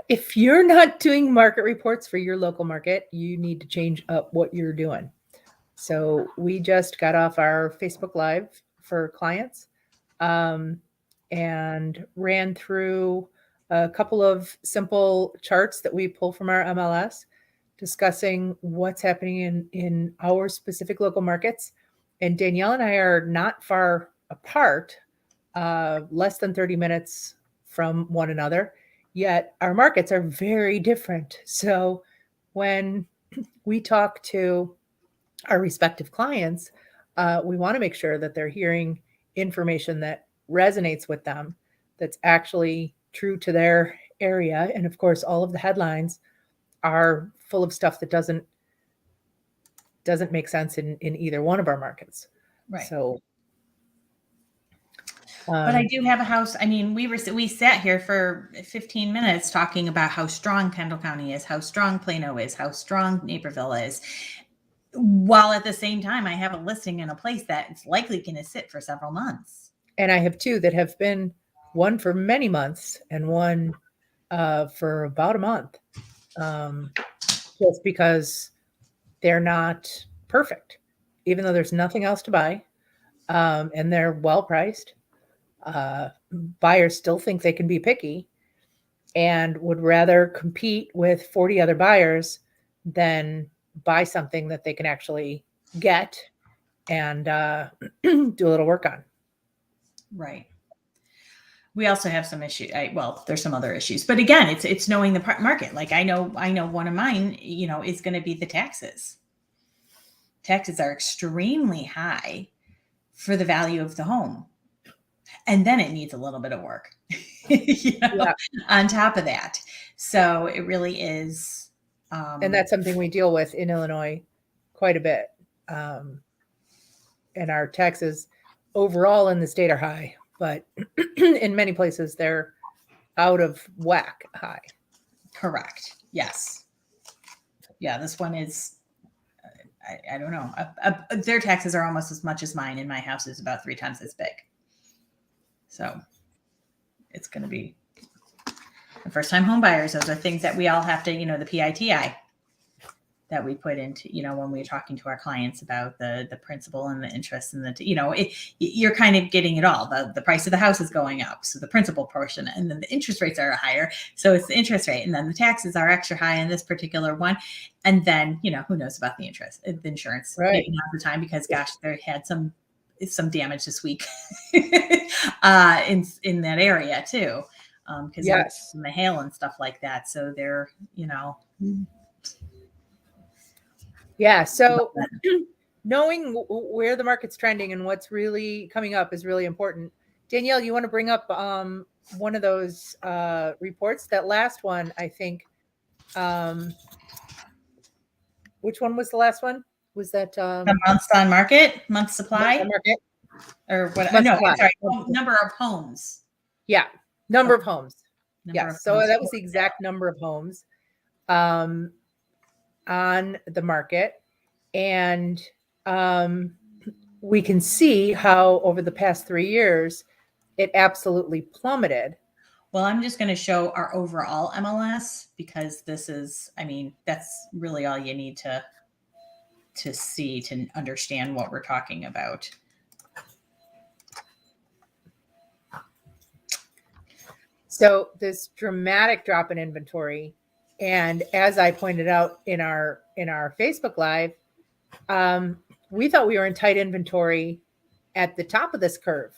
if you're not doing market reports for your local market, you need to change up what you're doing. So we just got off our Facebook Live for clients and ran through a couple of simple charts that we pull from our MLS discussing what's happening in our specific local markets. And Danielle and I are not far apart, less than 30 minutes from one another, yet our markets are very different. So when we talk to our respective clients, we want to make sure that they're hearing information that resonates with them, that's actually true to their area. And of course, all of the headlines are full of stuff that doesn't make sense in either one of our markets. Right. So, but I do have a house. I mean, we sat here for 15 minutes talking about how strong Kendall County is, how strong Plano is, how strong Naperville is, while at the same time I have a listing in a place that's likely going to sit for several months. And I have two that have been, one for many months and one for about a month, just because they're not perfect, even though there's nothing else to buy, and they're well priced. Buyers still think they can be picky and would rather compete with 40 other buyers than buy something that they can actually get and do a little work on. Right. We also have some issues. Well, there's some other issues, but again, it's knowing the market. Like I know one of mine, is going to be the taxes. Taxes are extremely high for the value of the home. And then it needs a little bit of work, on top of that. So it really is. And that's something we deal with in Illinois quite a bit. And our taxes overall in the state are high, but in many places they're out of whack high. Correct. Yes. Yeah, this one is, I don't know. Their taxes are almost as much as mine, and my house is about 3 times as big. So it's going to be the first time home buyers. Those are things that we all have to, the PITI that we put into, when we're talking to our clients about the principal and the interest and you're kind of getting it all. The price of the house is going up. So the principal portion, and then the interest rates are higher. So it's the interest rate. And then the taxes are extra high in this particular one. And then, who knows about the insurance, right? Maybe not the time, because gosh, there had some damage this week in that area too. Because yes, the hail and stuff like that. So they're, Yeah. So knowing where the market's trending and what's really coming up is really important. Danielle, you want to bring up one of those reports? That last one, I think. Which one was the last one? Was that the months on market, month supply, market, or what? Month No, supply. I'm sorry, number of homes. Yeah, number of homes. Yes. So homes. that was the exact number of homes on the market. And we can see how over the past 3 years, it absolutely plummeted. Well, I'm just going to show our overall MLS, because this is, that's really all you need to see to understand what we're talking about. So this dramatic drop in inventory, and as I pointed out in our Facebook Live, we thought we were in tight inventory at the top of this curve.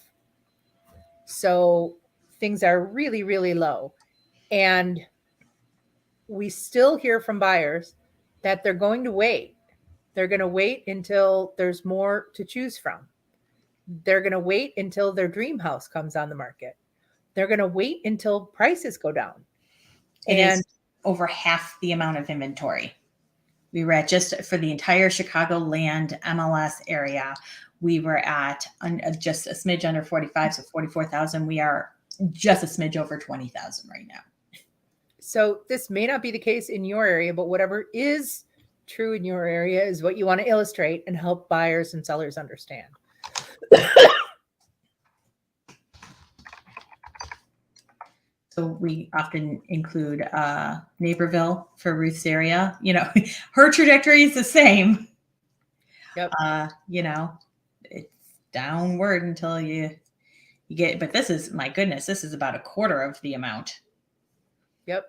So things are really, really low. And we still hear from buyers that they're going to wait. They're going to wait until there's more to choose from. They're going to wait until their dream house comes on the market. They're going to wait until prices go down. It is over half the amount of inventory. We were at, just for the entire Chicagoland MLS area, we were at just a smidge under 45, so 44,000. We are just a smidge over 20,000 right now. So this may not be the case in your area, but whatever is true in your area is what you want to illustrate and help buyers and sellers understand. we often include Naperville for Ruth's area. Her trajectory is the same. Yep. It's downward until you get, but this is, my goodness, this is about a quarter of the amount. Yep.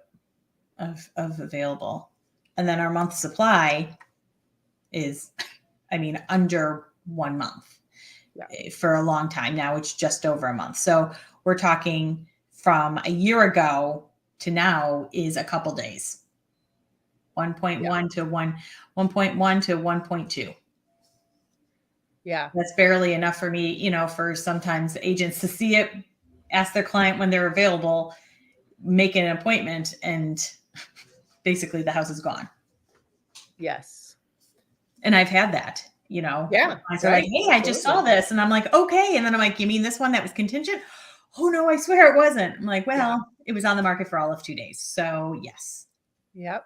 Of available. And then our month supply is, under 1 month. Yeah. For a long time now, it's just over a month. So we're talking from a year ago to now is a couple days. 1.1 to 1.1 to 1.2. Yeah. That's barely enough for me, for sometimes agents to see it, ask their client when they're available, make an appointment, and basically the house is gone. Yes. And I've had that, Yeah. So like, hey, I just saw this. And I'm like, okay. And then I'm like, you mean this one that was contingent? Oh no, I swear it wasn't. I'm like, well, It was on the market for all of 2 days. So yes. Yep.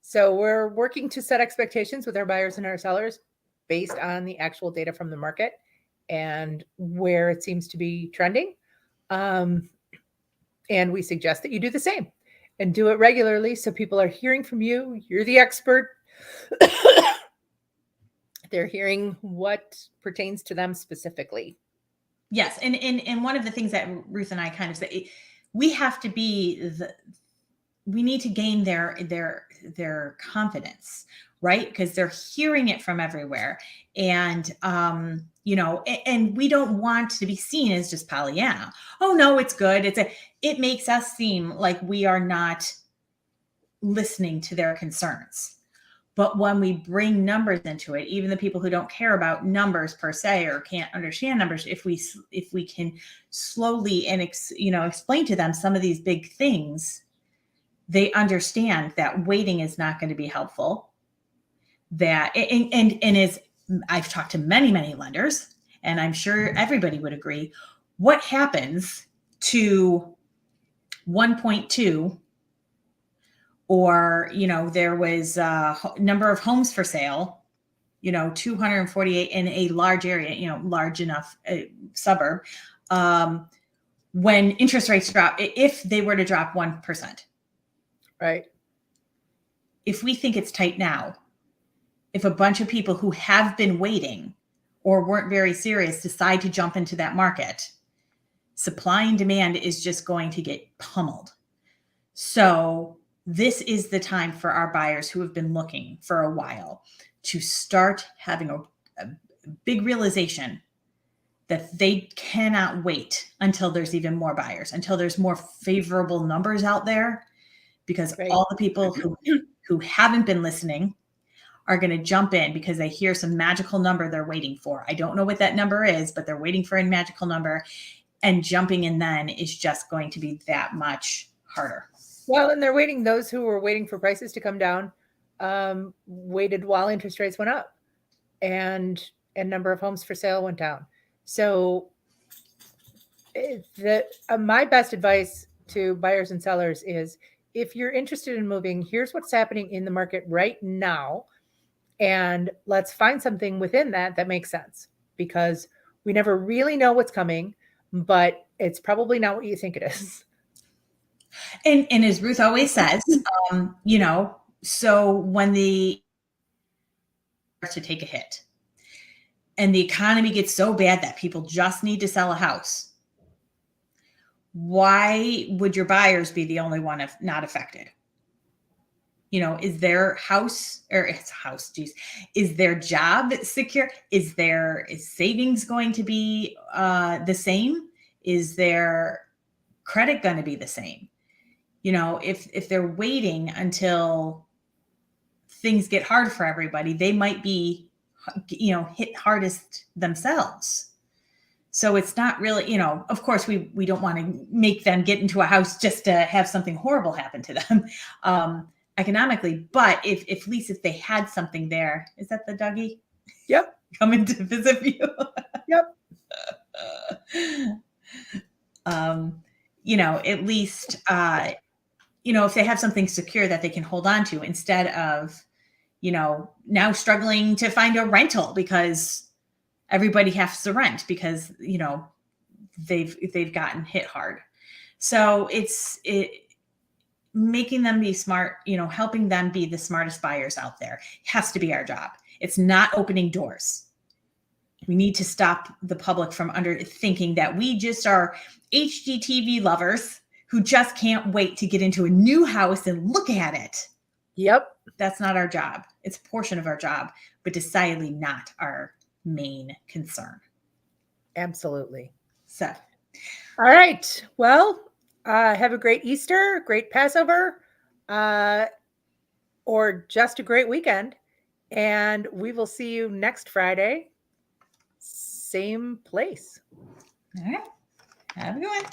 So we're working to set expectations with our buyers and our sellers based on the actual data from the market and where it seems to be trending. And we suggest that you do the same and do it regularly so people are hearing from you. You're the expert. They're hearing what pertains to them specifically. Yes. And one of the things that Ruth and I kind of say, we have to be we need to gain their confidence, right? Because they're hearing it from everywhere. And, and we don't want to be seen as just Pollyanna. Oh no, it's good. It makes us seem like we are not listening to their concerns. But when we bring numbers into it, even the people who don't care about numbers per se or can't understand numbers, if we can slowly and explain to them some of these big things, they understand that waiting is not going to be helpful. That and as I've talked to many, many lenders, and I'm sure everybody would agree, what happens to 1.2, or there was a number of homes for sale, 248 in a large area, large enough suburb, when interest rates drop, if they were to drop 1%. Right. If we think it's tight now, if a bunch of people who have been waiting or weren't very serious decide to jump into that market, supply and demand is just going to get pummeled. So this is the time for our buyers who have been looking for a while to start having a big realization that they cannot wait until there's even more buyers, until there's more favorable numbers out there, because all the people who haven't been listening are going to jump in because they hear some magical number they're waiting for. I don't know what that number is, but they're waiting for a magical number, and jumping in then is just going to be that much harder. Well, and those who were waiting for prices to come down, waited while interest rates went up and number of homes for sale went down. So my best advice to buyers and sellers is, if you're interested in moving, here's what's happening in the market right now. And let's find something within that makes sense, because we never really know what's coming, but it's probably not what you think it is. And as Ruth always says, so when the starts to take a hit and the economy gets so bad that people just need to sell a house, why would your buyers be the only one not affected? Is their house, is their job secure? Is savings going to be the same? Is their credit going to be the same? If they're waiting until things get hard for everybody, they might be, hit hardest themselves. So it's not really, of course, we don't want to make them get into a house just to have something horrible happen to them economically. But if at least if they had something there, is that the Dougie? Yep. Coming to visit you. Yep. At least, if they have something secure that they can hold on to, instead of, now struggling to find a rental because everybody has to rent because, they've gotten hit hard. So making them be smart, helping them be the smartest buyers out there has to be our job. It's not opening doors. We need to stop the public from thinking that we just are HGTV lovers who just can't wait to get into a new house and look at it. Yep. That's not our job. It's a portion of our job, but decidedly not our main concern. Absolutely. So, all right. Well, have a great Easter, great Passover, or just a great weekend. And we will see you next Friday. Same place. all right. Have a good one.